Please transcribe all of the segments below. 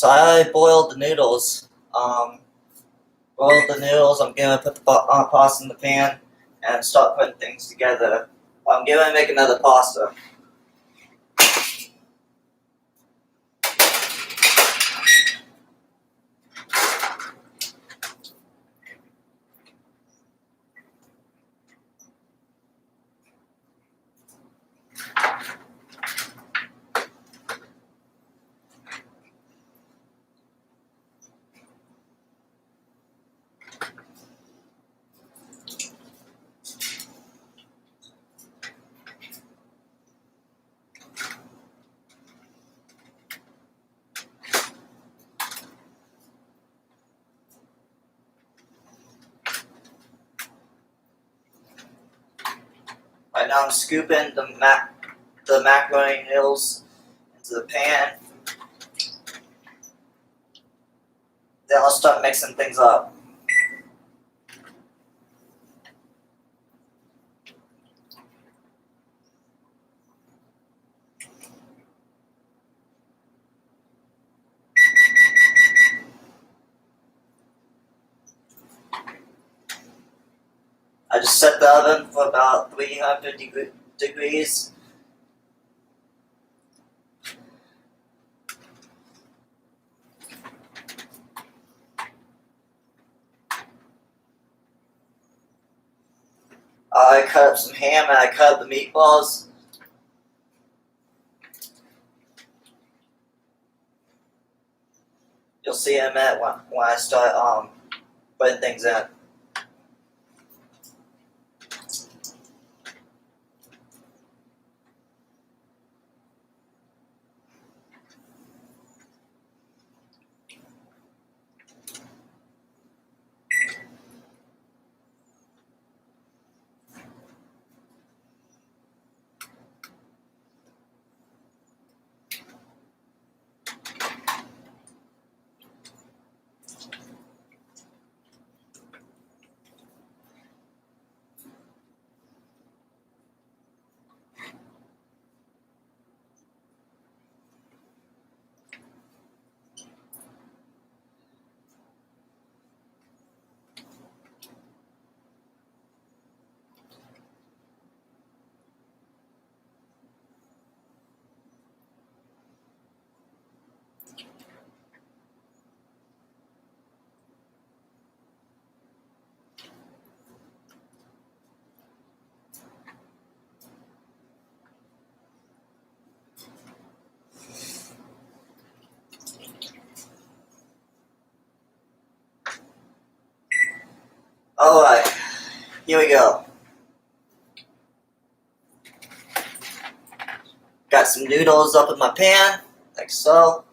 So I boiled the noodles. Boiled the noodles. I'm gonna put the pasta in the pan and start putting things together. I'm gonna make another pasta. Right now I'm scooping the macaroni noodles into the pan. Then I'll start mixing things up. I just set the oven for about 350 degrees. I cut up some ham and I cut up the meatballs. You'll see in a minute when I start putting things in. Alright, here we go. Got some noodles up in my pan, like so.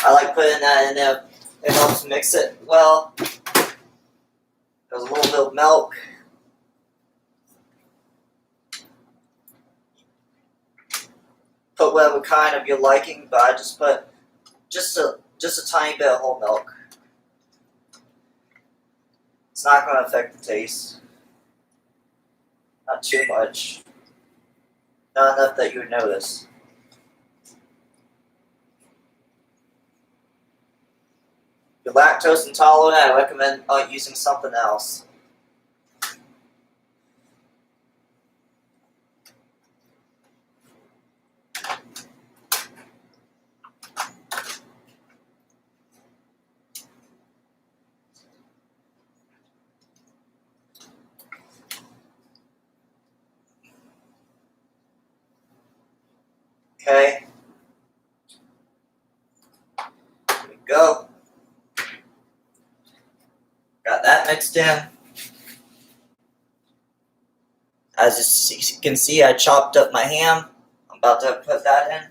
I like putting that in there. It helps mix it well. There's a little bit of milk. Put whatever kind of your liking, but I just put just a tiny bit of whole milk. It's not going to affect the taste. Not too much. Not enough that you would notice. If you're lactose intolerant, I recommend using something else. Okay. Here we go. Got that mixed in. As you can see, I chopped up my ham. I'm about to put that in.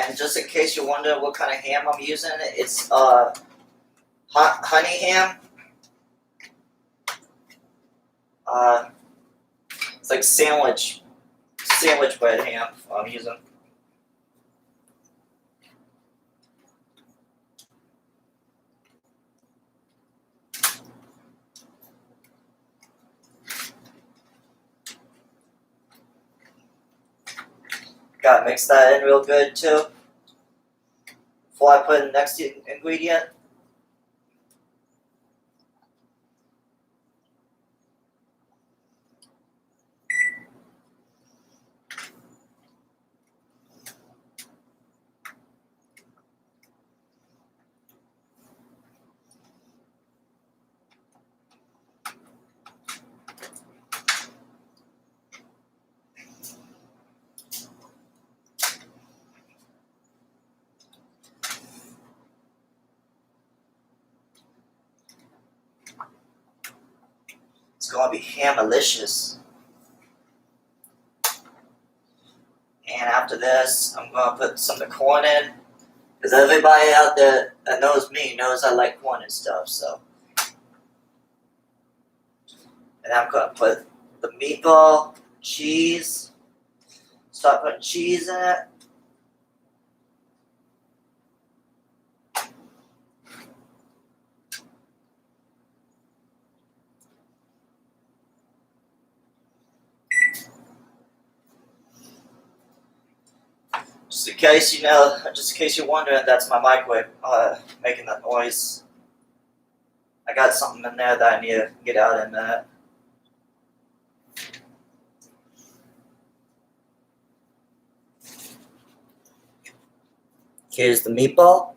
And just in case you're wondering what kind of ham I'm using, it's honey ham. It's like sandwich bread ham I'm using. Gotta mix that in real good too before I put in the next ingredient. It's gonna be ham-alicious. And after this, I'm gonna put some of the corn in, because everybody out there that knows me knows I like corn and stuff. So, and I'm gonna put the meatball, cheese. Start putting cheese in it. Just in case you're wondering, that's my microwave making that noise. I got something in there that I need to get out in a minute. Here's the meatball.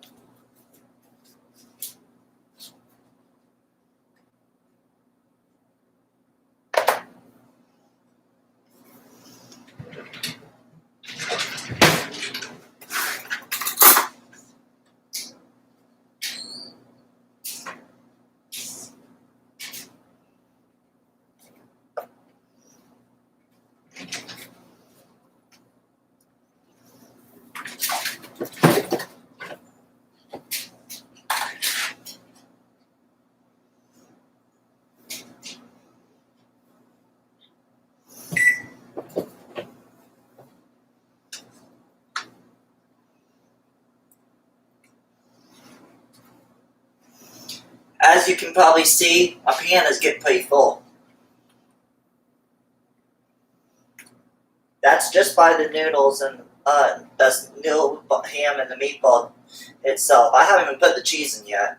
As you can probably see, my pan is getting pretty full. That's just by the noodles and that's noodle ham and the meatball itself. I haven't even put the cheese in yet.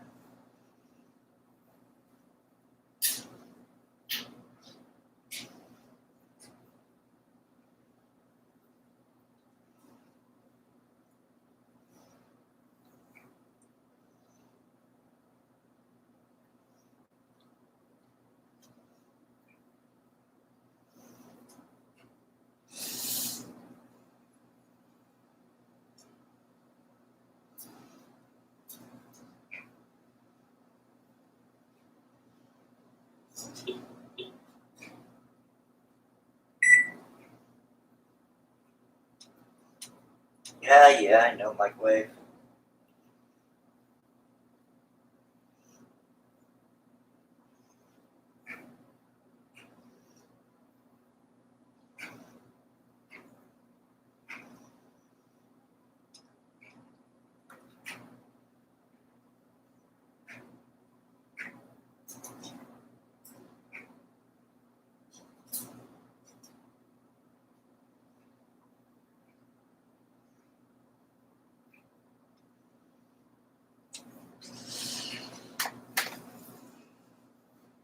Yeah, I know, microwave.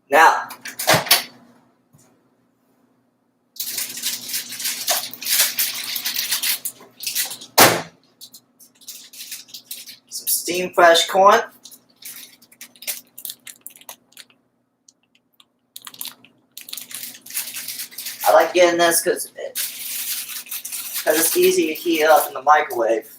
Now, some steamed fresh corn. I like getting this because it's easy to heat up in the microwave.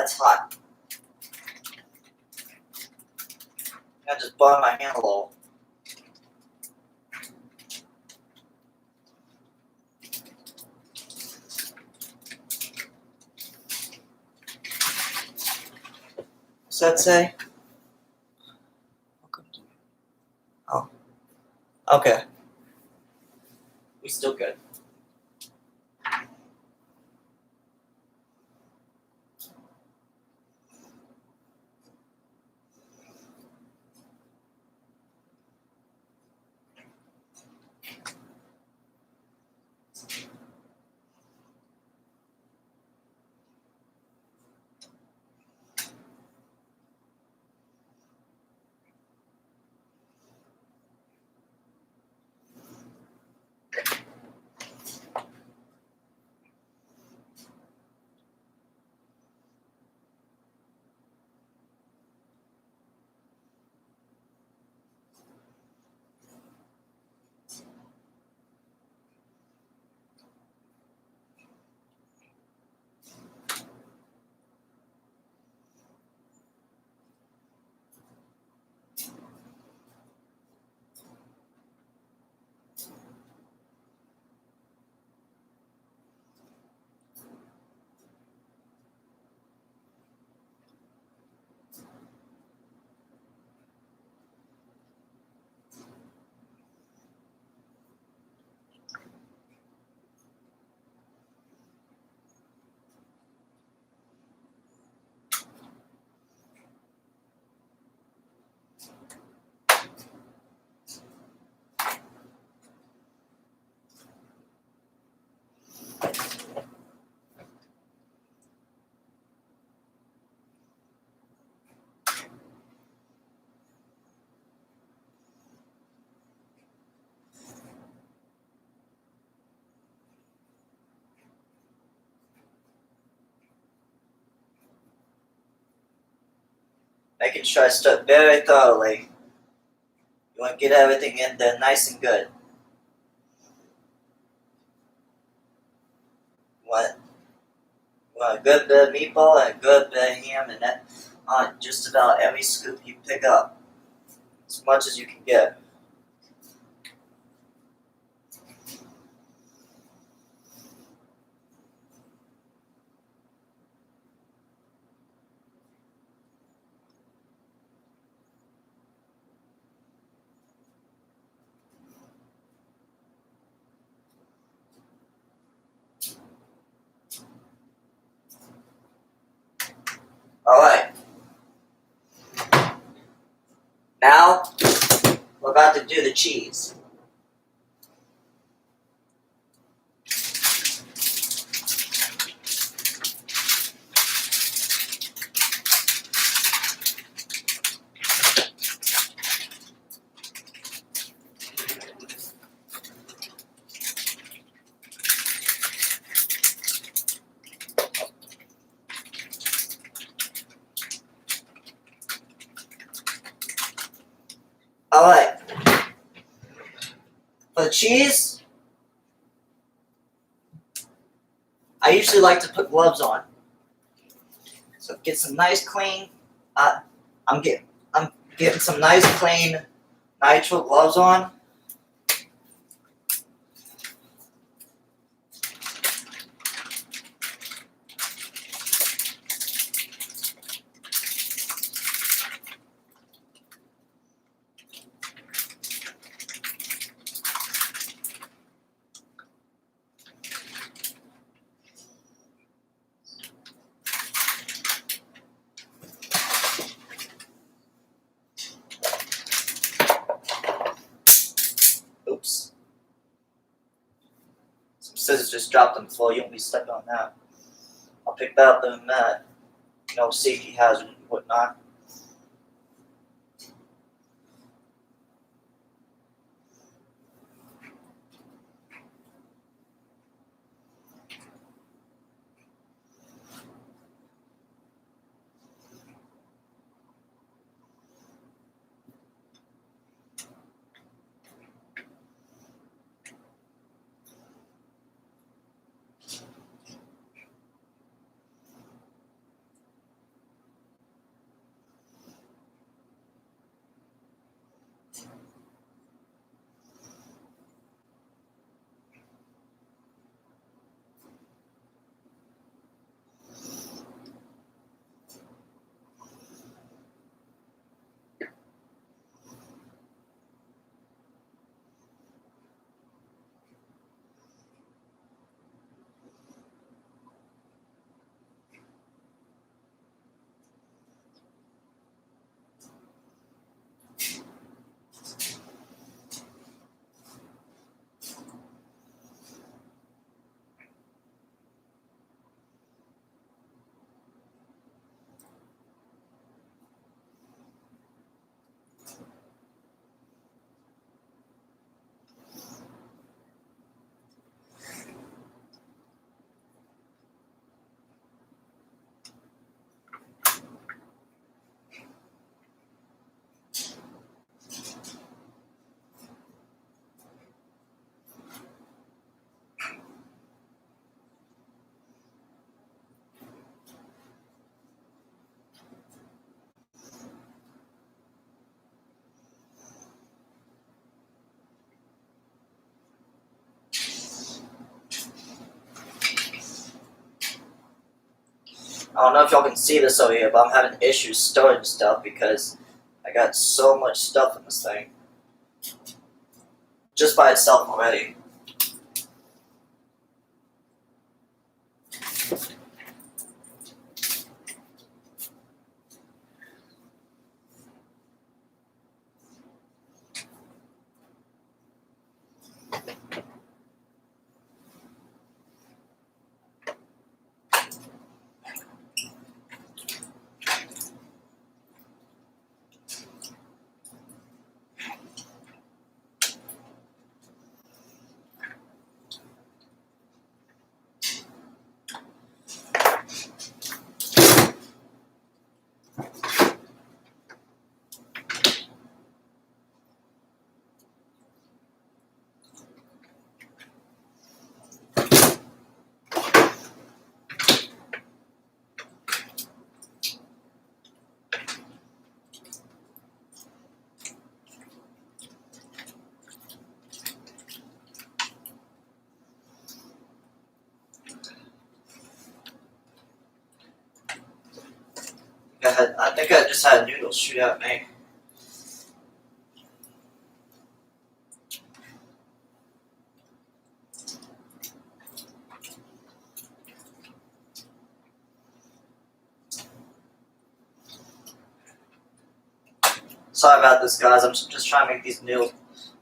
That's hot. I just burned my hand a little. What's that say? Oh. Okay. We still good. Making sure I stir very thoroughly. You want to get everything in there nice and good. You want a good bit of meatball and a good bit of ham and that on just about every scoop you pick up. As much as you can get. Alright. Now, we're about to do the cheese. Alright. For the cheese, I usually like to put gloves on. So get some nice clean, I'm getting some nice clean nitrile gloves on. Oops. Some scissors just dropped on the floor. You won't be stepping on that. I'll pick that up in a minute. No safety hazard and whatnot. I don't know if y'all can see this over here, but I'm having issues storing stuff because I got so much stuff in this thing. Just by itself already. I think I just had noodles shoot at me. Sorry about this, guys. I'm just trying to make these noodles.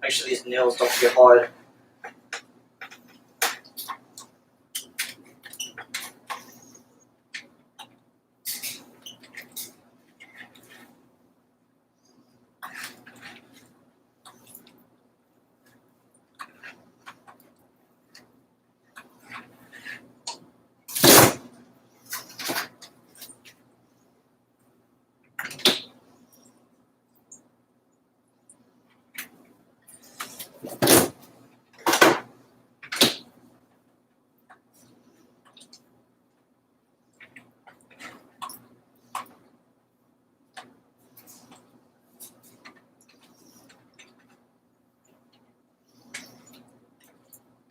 Make sure these noodles don't get hard.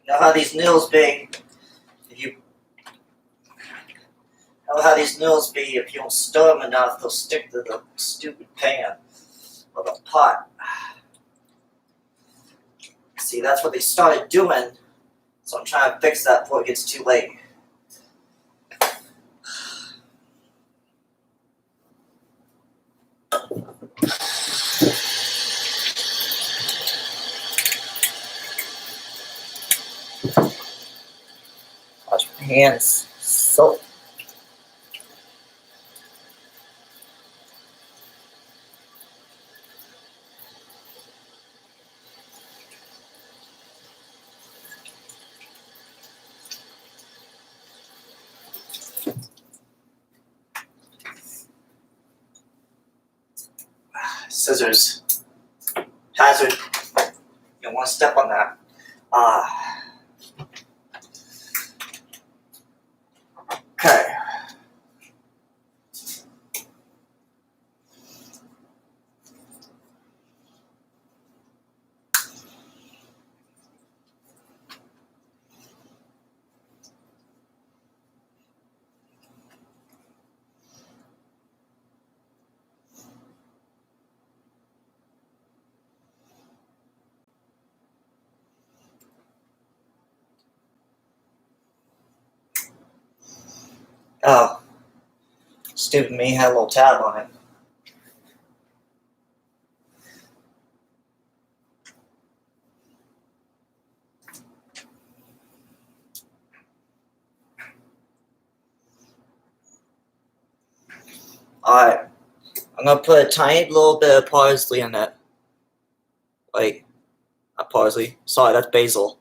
You know how these noodles be? If you know how these noodles be, if you don't stir them enough, they'll stick to the stupid pan or the pot. See, that's what they started doing. So I'm trying to fix that before it gets too late. Wash my hands. So. Scissors. Hazard. You don't want to step on that. Okay. Oh. Stupid me had a little tab on it. Alright. I'm gonna put a tiny little bit of parsley in it. Like, not parsley. Sorry, that's basil.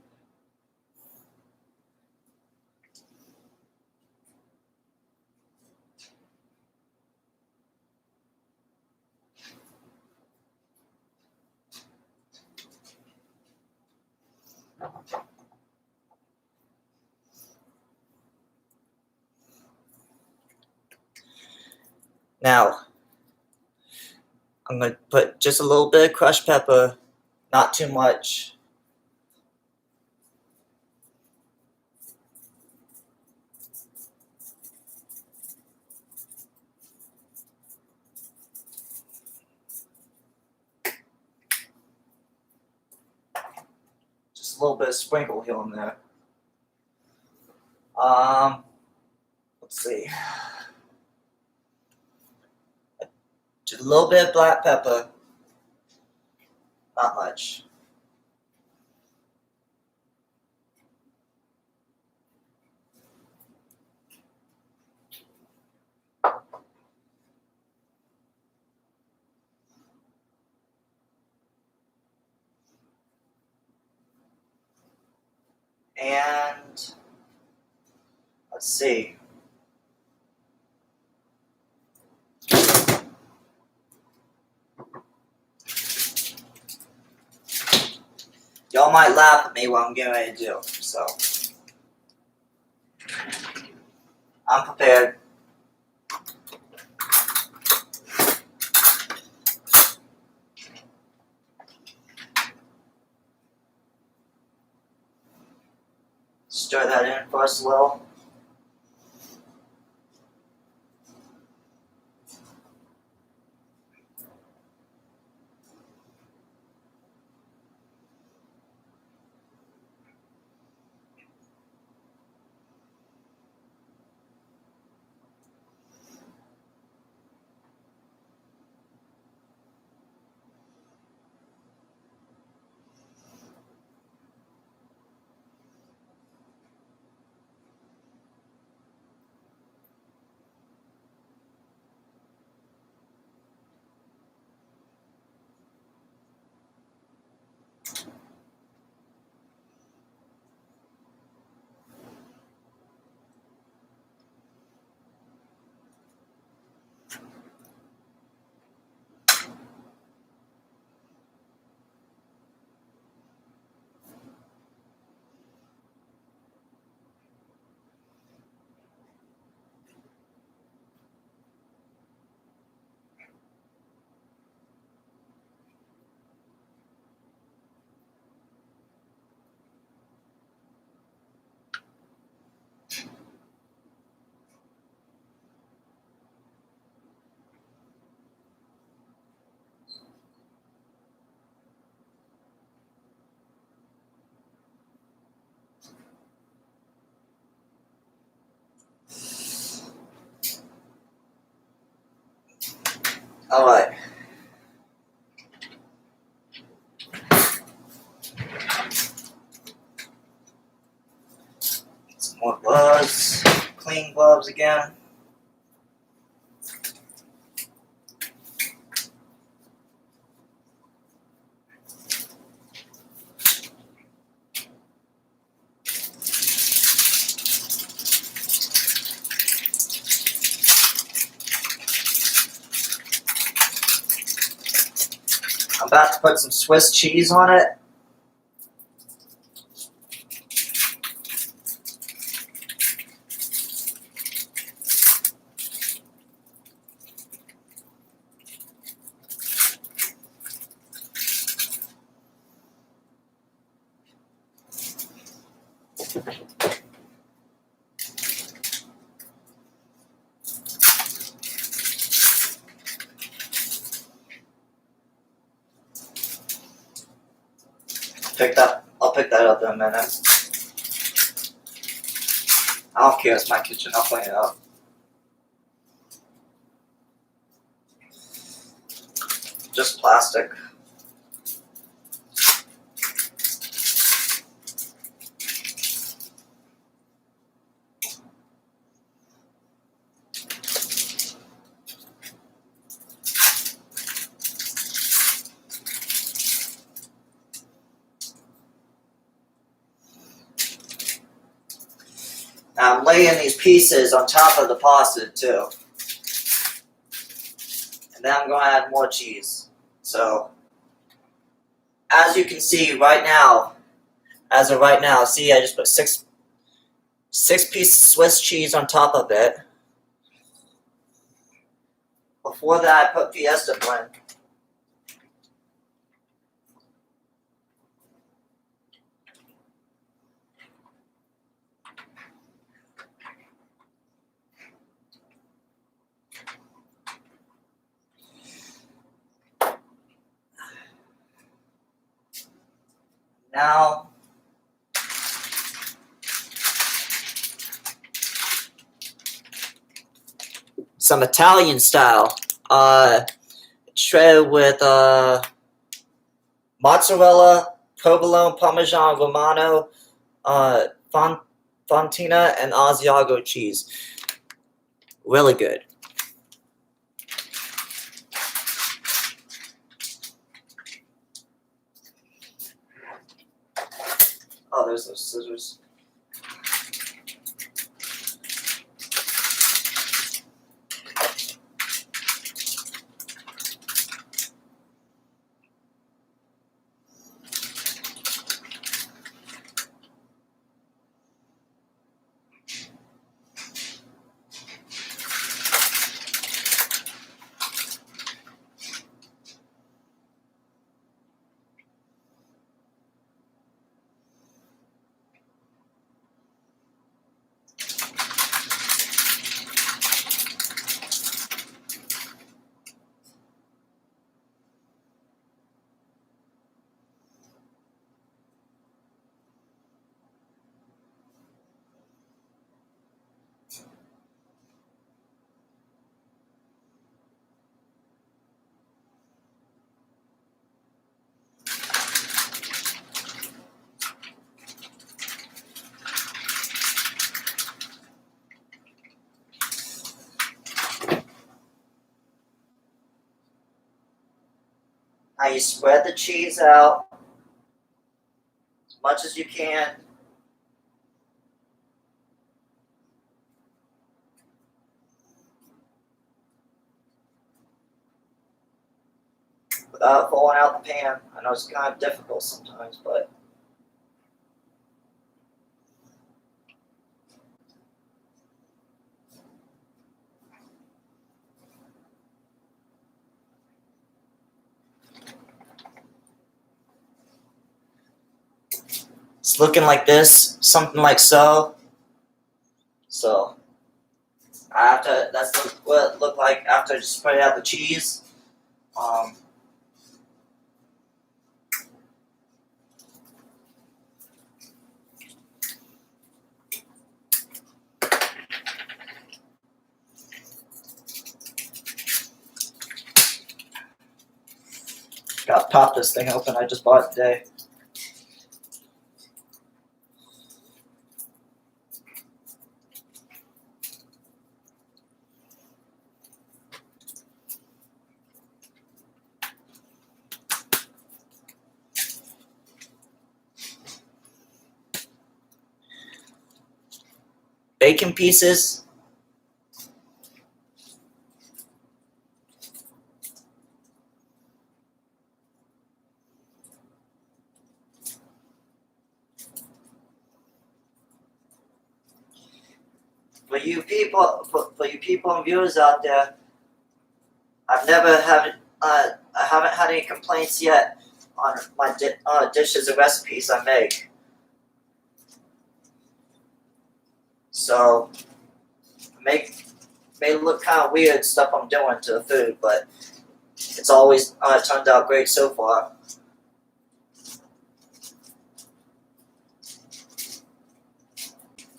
Now, I'm going to put just a little bit of crushed pepper, not too much. just a little bit of sprinkle here and there. Let's see. Just a little bit of black pepper. Not much. And let's see. Y'all might laugh at me what I'm getting ready to do, so I'm prepared. Stir that in first a little. Alright. Some more gloves. Clean gloves again. I'm about to put some Swiss cheese on it. I'll pick that up in a minute. I don't care, it's my kitchen, I'll clean it up. Just plastic. Now I'm laying these pieces on top of the pasta too. And then I'm going to add more cheese. So, as you can see right now, as of right now, see I just put six pieces of Swiss cheese on top of it. Before that I put Fiesta blend. Now some Italian style. Shredded with mozzarella, provolone, Parmesan Romano, Fontina, and Asiago cheese. Really good. Oh, there's those scissors. Now you spread the cheese out as much as you can. Without falling out the pan. I know it's kind of difficult sometimes, but it's looking like this, something like so. So that's what it looked like after I just spread out the cheese. Gotta pop this thing open. I just bought it today. Bacon pieces. For you people and viewers out there, I haven't had any complaints yet on my dishes and recipes I make. So may look kind of weird stuff I'm doing to the food, but it's always turned out great so far.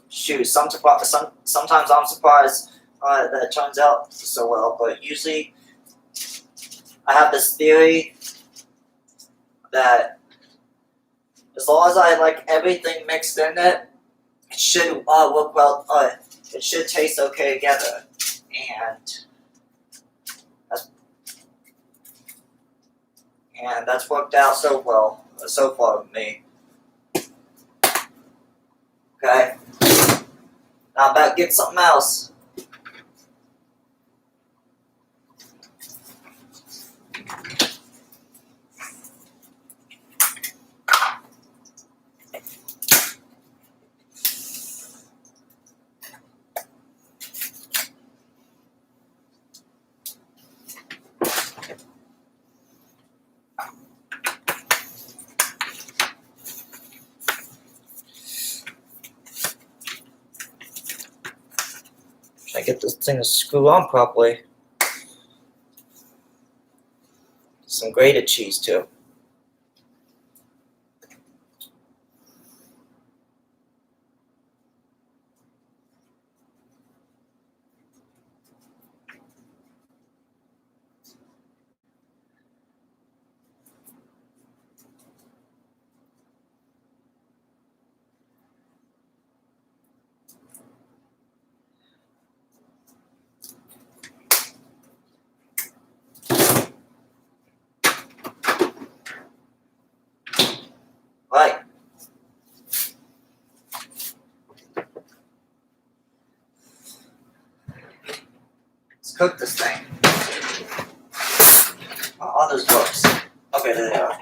Shoot, sometimes I'm surprised that it turns out so well, but usually I have this theory that as long as I like everything mixed in it, it should work well. It should taste okay together, and that's worked out so well so far with me. Okay, now I'm about to get something else. I get this thing to screw on properly. Some grated cheese too. cook this thing. All those books. Okay, there they are.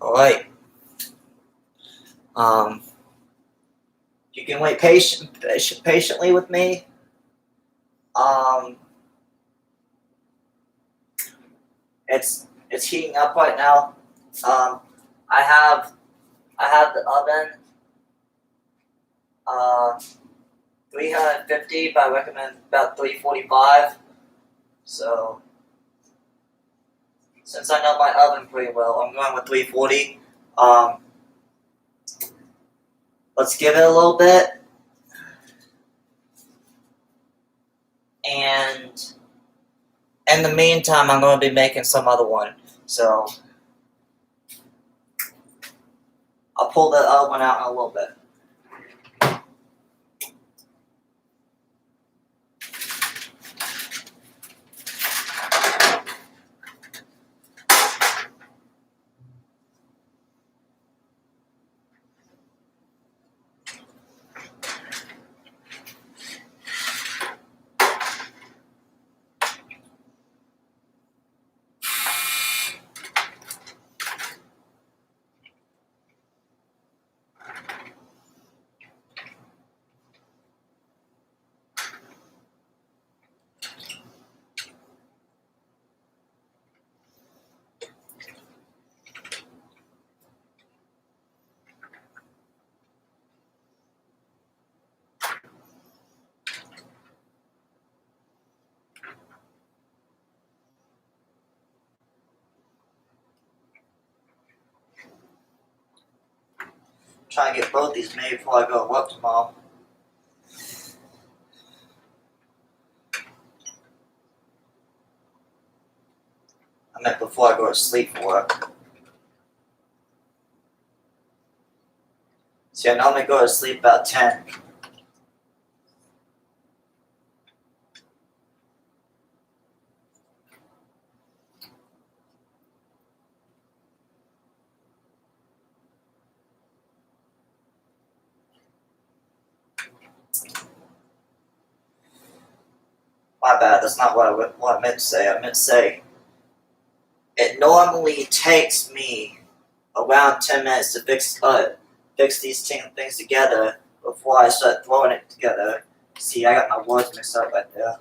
Alright. You can wait patiently with me. It's heating up right now. I have the oven 350, but I recommend about 345. So since I know my oven pretty well, I'm going with 340. Let's give it a little bit. And in the meantime, I'm going to be making some other one. So I'll pull the other one out in a little bit. Try and get both these made before I go to work tomorrow. I meant before I go to sleep for work. See, I normally go to sleep about 10. My bad, that's not what I meant to say. I meant to say, it normally takes me around 10 minutes to fix these things together before I start throwing it together. See, I got my words mixed up right there.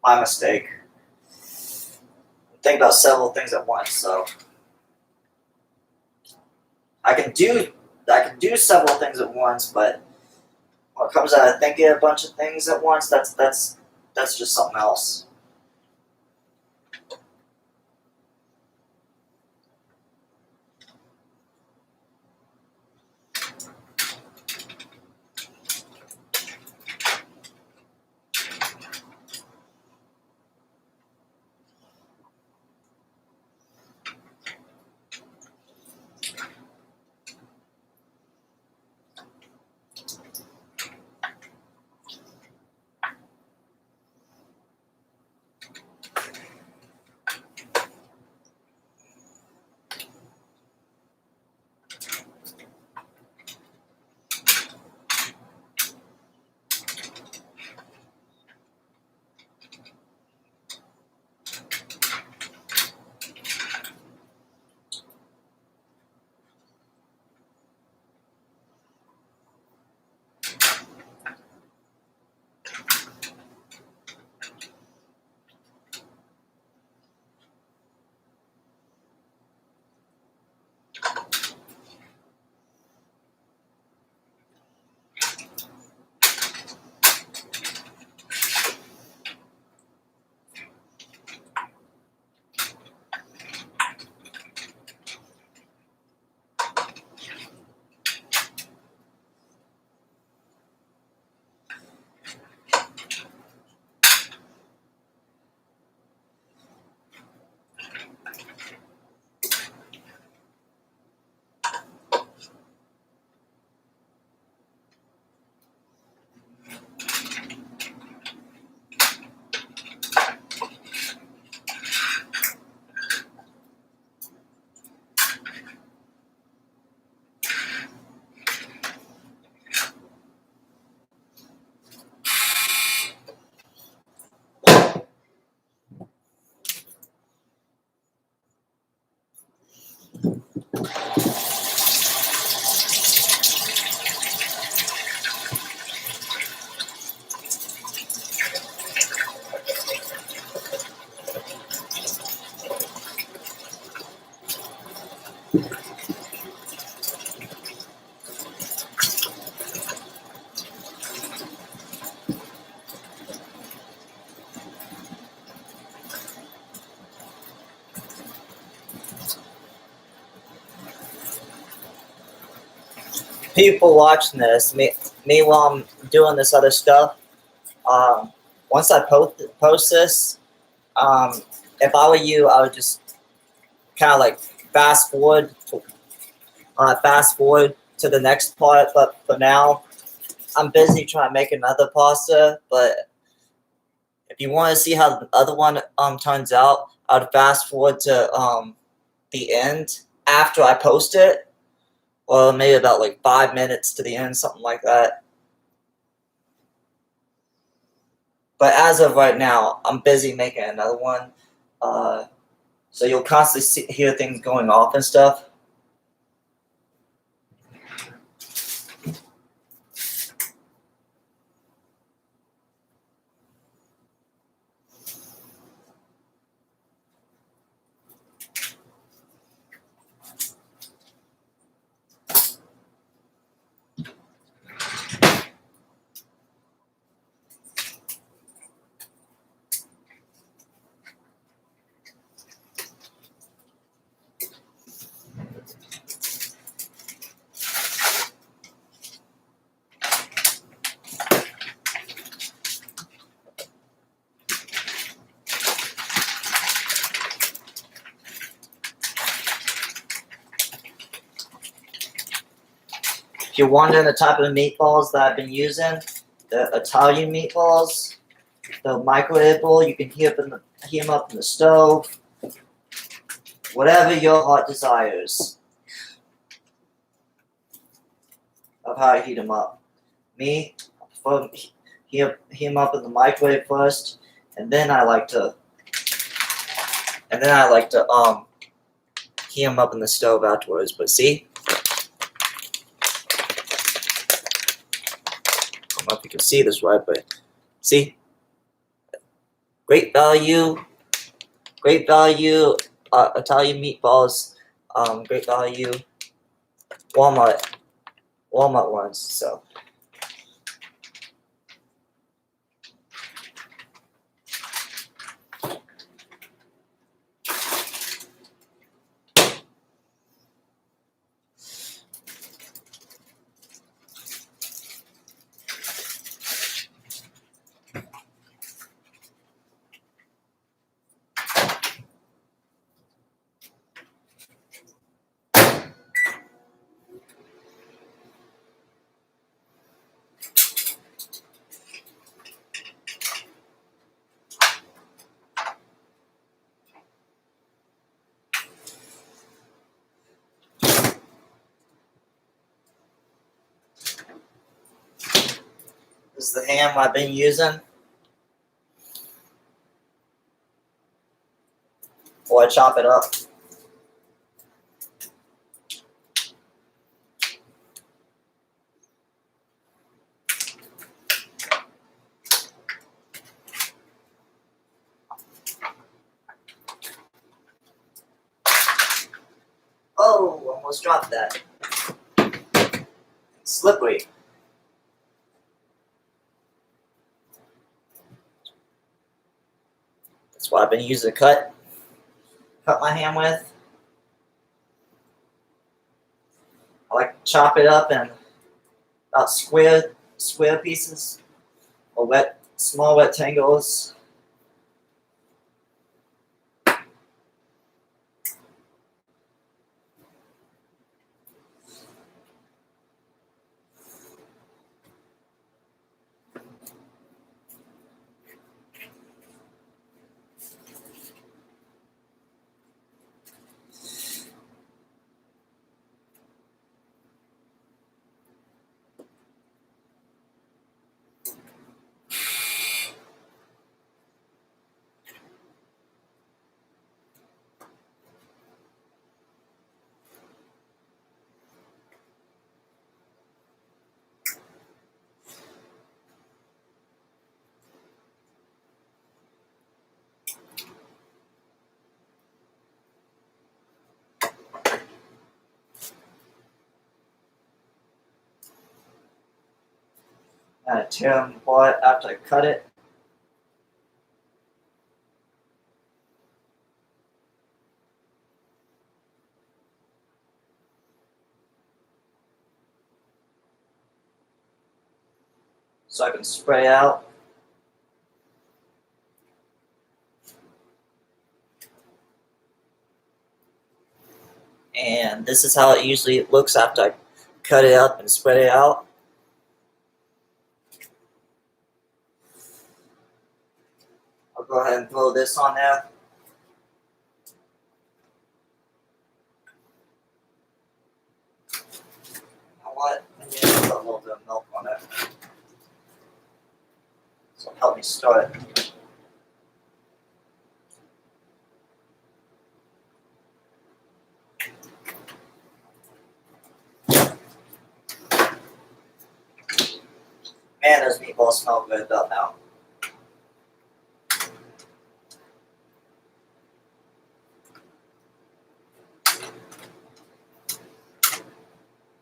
My mistake. Think about several things at once, so I can do several things at once, but when it comes out of thinking a bunch of things at once, that's just something else. People watching this, me while I'm doing this other stuff. Once I post this, if I were you, I would just kind of like fast forward to the next part. But for now, I'm busy trying to make another pasta. But if you want to see how the other one turns out, I would fast forward to the end after I post it, or maybe about like 5 minutes to the end, something like that. But as of right now, I'm busy making another one. So you'll constantly hear things going off and stuff. If you're wondering the type of meatballs that I've been using, the Italian meatballs, the microwavable, you can heat them up in the stove, whatever your heart desires of how I heat them up. Me, I prefer heat them up in the microwave first, and then I like to heat them up in the stove afterwards. But see, I don't know if you can see this right, but see, great value Italian meatballs, great value Walmart ones. So this is the ham I've been using. Or I chop it up. Oh, almost dropped that. Slippery. That's what I've been using to cut my ham with. I like to chop it up in about square pieces or small rectangles. And I tear them apart after I cut it. So I can spray out. And this is how it usually looks after I cut it up and spread it out. I'll go ahead and throw this on there. You know what? I need to put a little bit of milk on it. So help me stir it. Man, those meatballs smell good about now.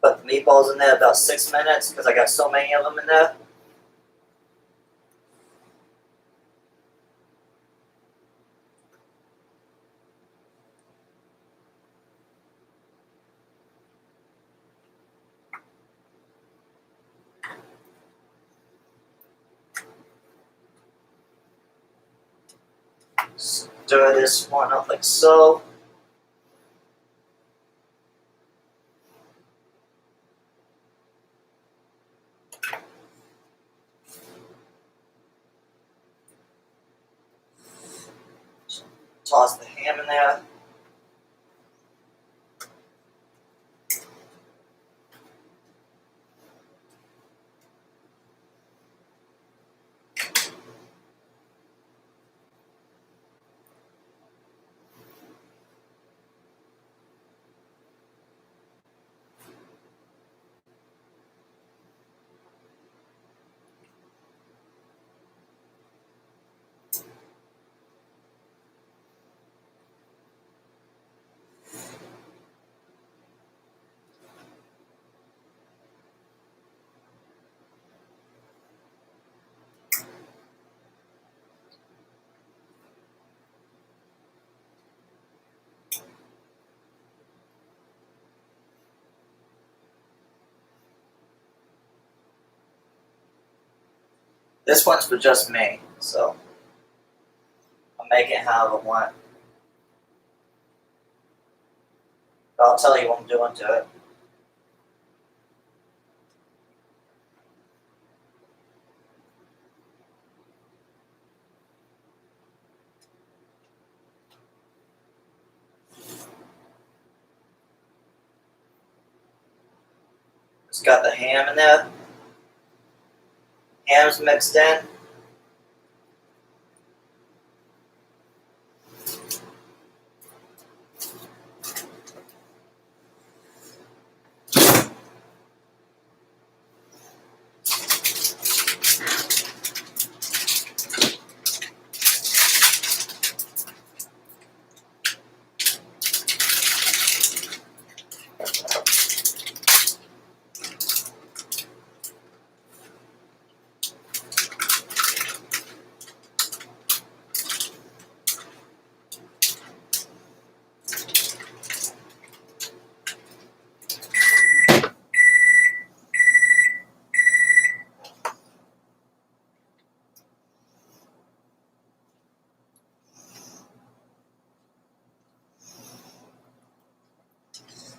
Put the meatballs in there about 6 minutes because I got so many of them in there. Stir this one up like so. Toss the ham in there. This one's for just me, so I'll make it however I want. But I'll tell you what I'm doing to it. It's got the ham in there. Ham's mixed in.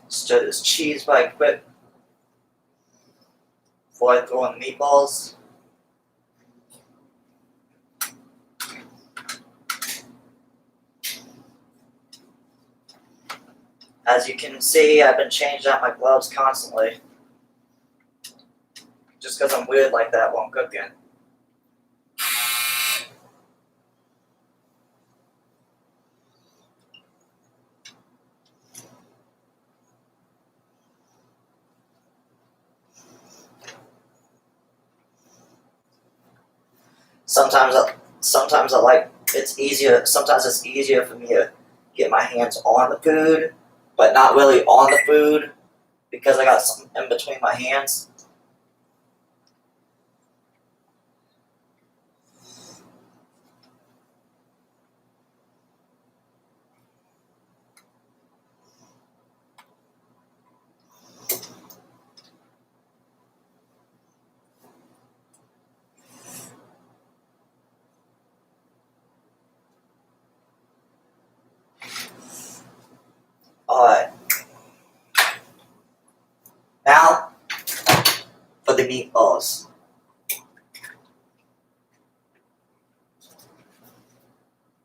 Stir this cheese right quick before I throw in the meatballs. As you can see, I've been changing out my gloves constantly. Just because I'm weird like that while I'm cooking. Sometimes I like it's easier. Sometimes it's easier for me to get my hands on the food, but not really on the food because I got something in between my hands. meatballs.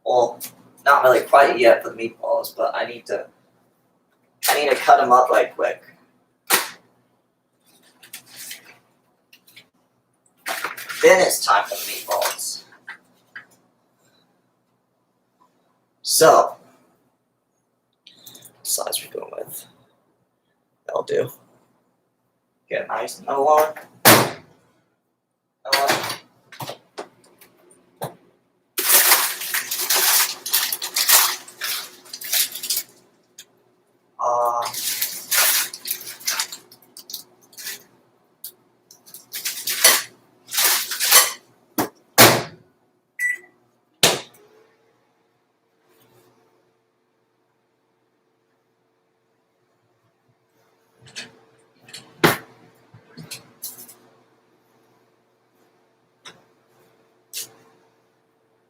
Well, not really quite yet for the meatballs, but I need to cut them up right quick. Then it's time for the meatballs. So, what size we're going with? That'll do. Get a nice another one. Another one.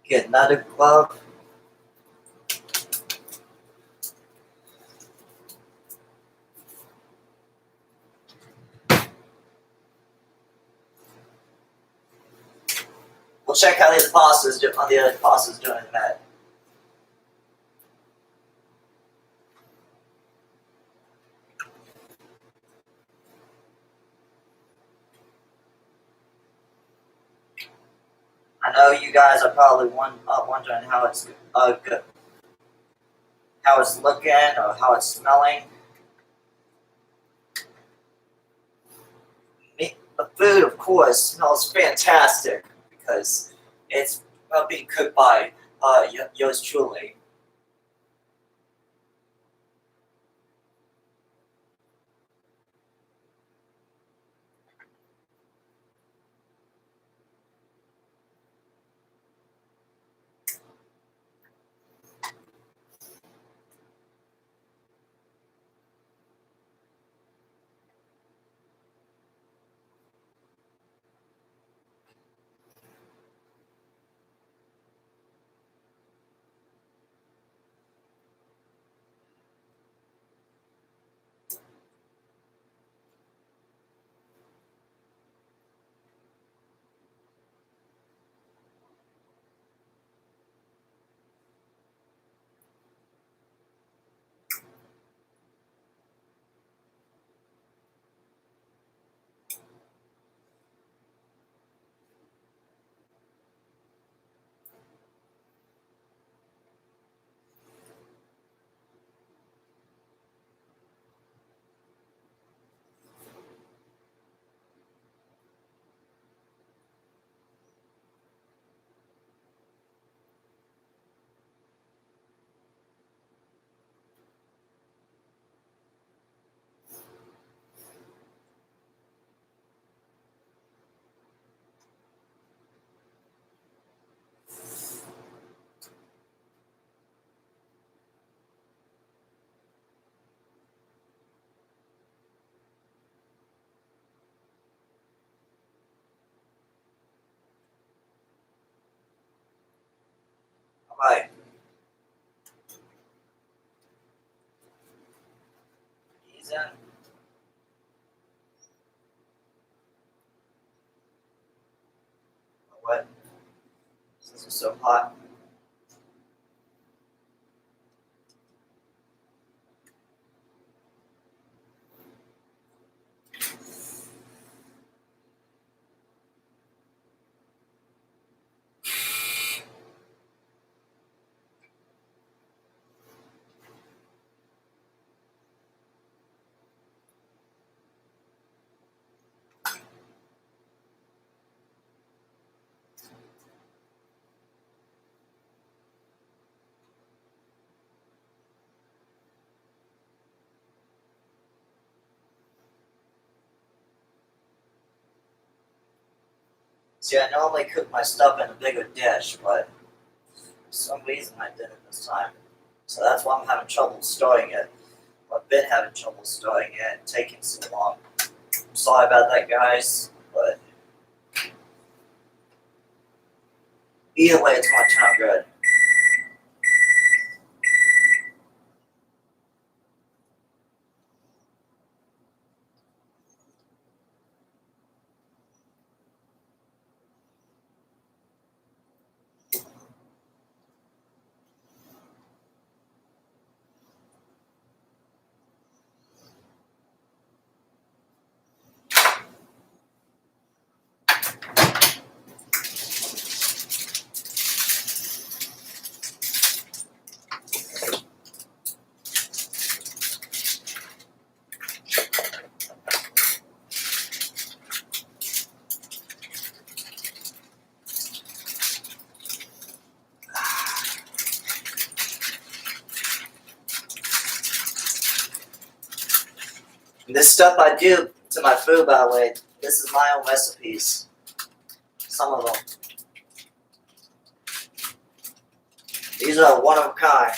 Get another glove. We'll check how the other pasta's doing in a minute. I know you guys are probably wondering how it's good, how it's looking or how it's smelling. The food, of course, smells fantastic because it's being cooked by yours truly. All right. These in. What? This is so hot. See, I normally cook my stuff in a bigger dish, but for some reason I didn't this time. So that's why I'm having trouble storing it. I've been having trouble storing it and taking so long. I'm sorry about that, guys, but either way, it's going to turn out good. This stuff I do to my food, by the way. This is my own recipes. Some of them. These are one of a kind.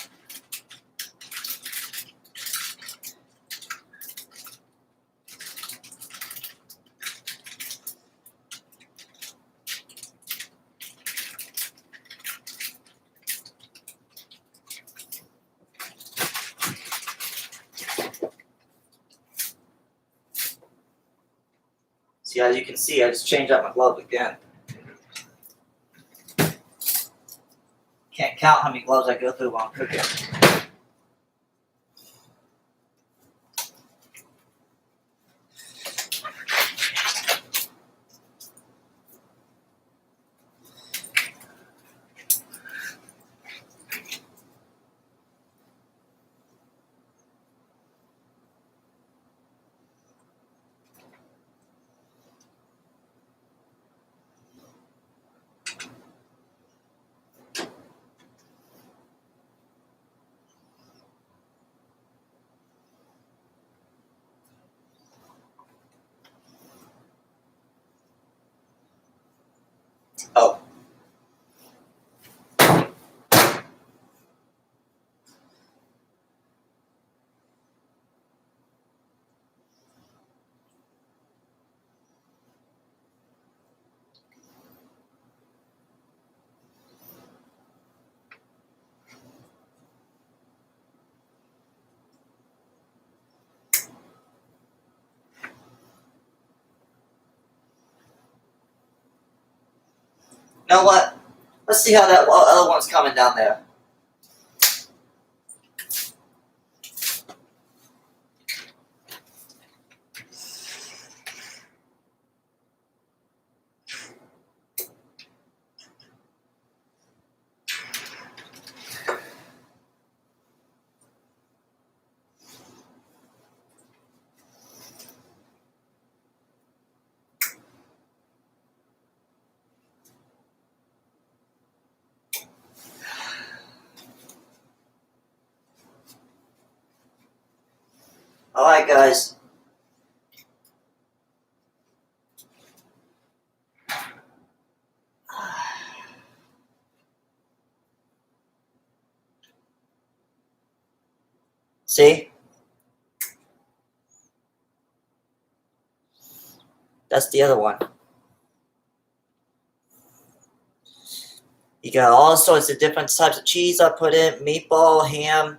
See, as you can see, I just changed out my glove again. Can't count how many gloves I go through while I'm cooking. Oh. You know what? Let's see how that other one's coming down there. Alright, guys. See? That's the other one. You got all sorts of different types of cheese I put in. Meatball, ham,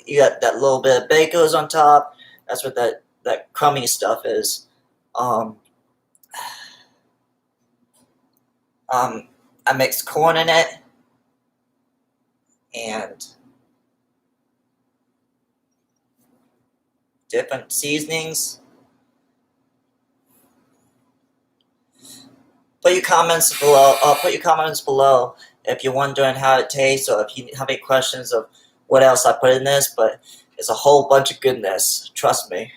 you got that little bit of bacon on top. That's what that crummy stuff is. I mixed corn in it. And different seasonings. Put your comments below. If you're wondering how it tastes, or if you have any questions of what else I put in this. But it's a whole bunch of goodness. Trust me.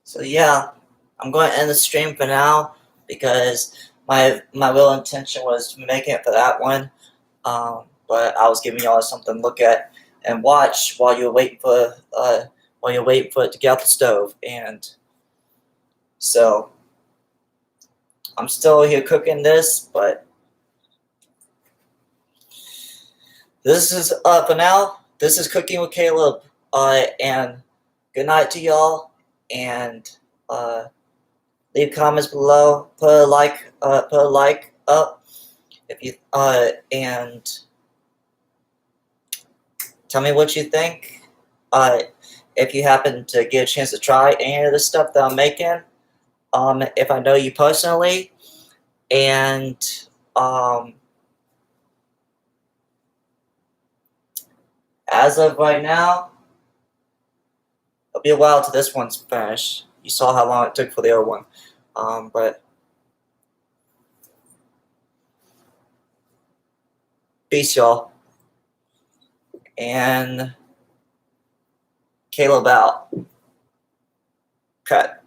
So yeah, I'm going to end the stream for now because my real intention was making it for that one, but I was giving y'all something to look at and watch while you're waiting for it to get out the stove. And so I'm still here cooking this, but this is for now. This is Cooking with Caleb. And good night to y'all. And leave comments below. Put a like up if you and tell me what you think. If you happen to get a chance to try any of the stuff that I'm making, if I know you personally, and as of right now, it'll be a while till this one's finished. You saw how long it took for the other one, but peace, y'all, and Caleb out. Cut.